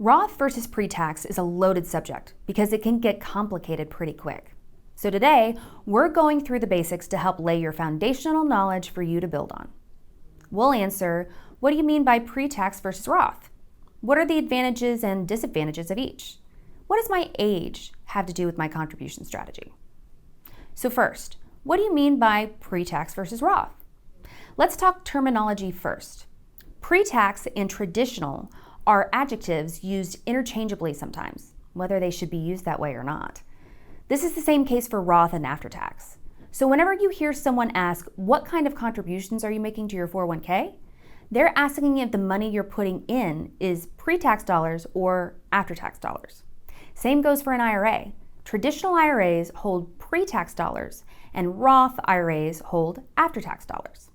Roth versus pre-tax is a loaded subject because it can get complicated pretty quick. So today, we're going through the basics to help lay your foundational knowledge for you to build on. We'll answer, what do you mean by pre-tax versus Roth? What are the advantages and disadvantages of each? What does my age have to do with my contribution strategy? So first, what do you mean by pre-tax versus Roth? Let's talk terminology first. Pre-tax and traditional are adjectives used interchangeably sometimes, whether they should be used that way or not. This is the same case for Roth and after-tax. So whenever you hear someone ask, what kind of contributions are you making to your 401k? They're asking if the money you're putting in is pre-tax dollars or after-tax dollars. Same goes for an IRA. Traditional IRAs hold pre-tax dollars, and Roth IRAs hold after-tax dollars.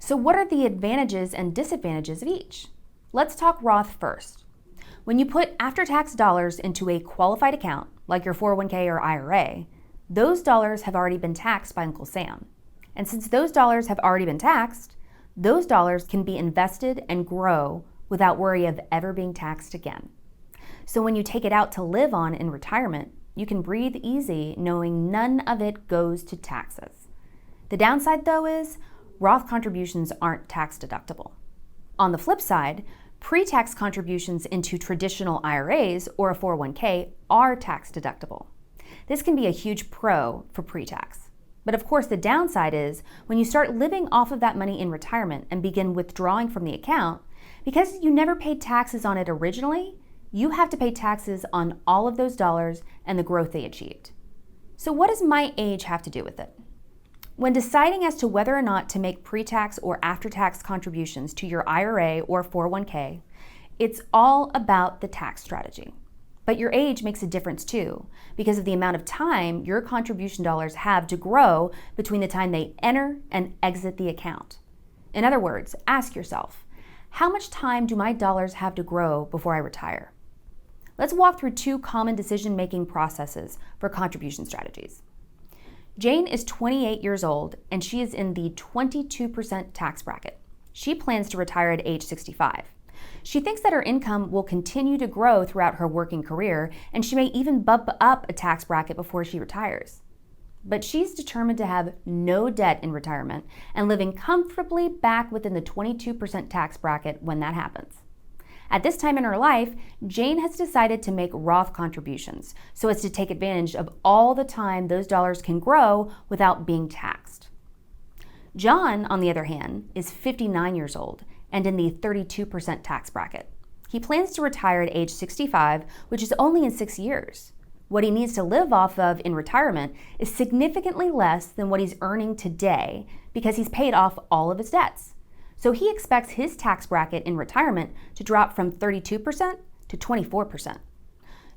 So what are the advantages and disadvantages of each? Let's talk Roth first. When you put after-tax dollars into a qualified account, like your 401k or IRA, those dollars have already been taxed by Uncle Sam. And since those dollars have already been taxed, those dollars can be invested and grow without worry of ever being taxed again. So when you take it out to live on in retirement, you can breathe easy knowing none of it goes to taxes. The downside, though, is Roth contributions aren't tax deductible. On the flip side, pre-tax contributions into traditional IRAs or a 401k are tax deductible. This can be a huge pro for pre-tax. But of course, the downside is when you start living off of that money in retirement and begin withdrawing from the account, because you never paid taxes on it originally, you have to pay taxes on all of those dollars and the growth they achieved. So what does my age have to do with it? When deciding as to whether or not to make pre-tax or after-tax contributions to your IRA or 401k, it's all about the tax strategy. But your age makes a difference too, because of the amount of time your contribution dollars have to grow between the time they enter and exit the account. In other words, ask yourself, how much time do my dollars have to grow before I retire? Let's walk through two common decision-making processes for contribution strategies. Jane is 28 years old and she is in the 22% tax bracket. She plans to retire at age 65. She thinks that her income will continue to grow throughout her working career and she may even bump up a tax bracket before she retires. But she's determined to have no debt in retirement and living comfortably back within the 22% tax bracket when that happens. At this time in her life, Jane has decided to make Roth contributions so as to take advantage of all the time those dollars can grow without being taxed. John, on the other hand, is 59 years old and in the 32% tax bracket. He plans to retire at age 65, which is only in 6 years. What he needs to live off of in retirement is significantly less than what he's earning today because he's paid off all of his debts. So he expects his tax bracket in retirement to drop from 32% to 24%.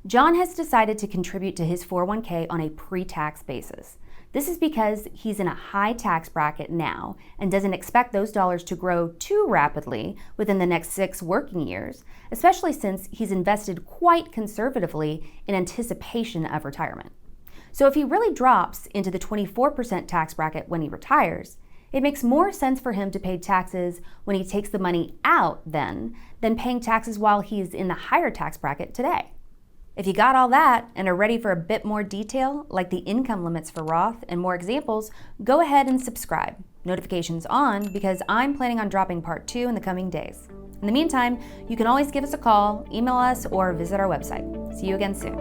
John has decided to contribute to his 401k on a pre-tax basis. This is because he's in a high tax bracket now and doesn't expect those dollars to grow too rapidly within the next 6 working years, especially since he's invested quite conservatively in anticipation of retirement. So if he really drops into the 24% tax bracket when he retires, it makes more sense for him to pay taxes when he takes the money out then than paying taxes while he's in the higher tax bracket today. If you got all that and are ready for a bit more detail, like the income limits for Roth and more examples, go ahead and subscribe. Notifications on, because I'm planning on dropping part 2 in the coming days. In the meantime, you can always give us a call, email us, or visit our website. See you again soon.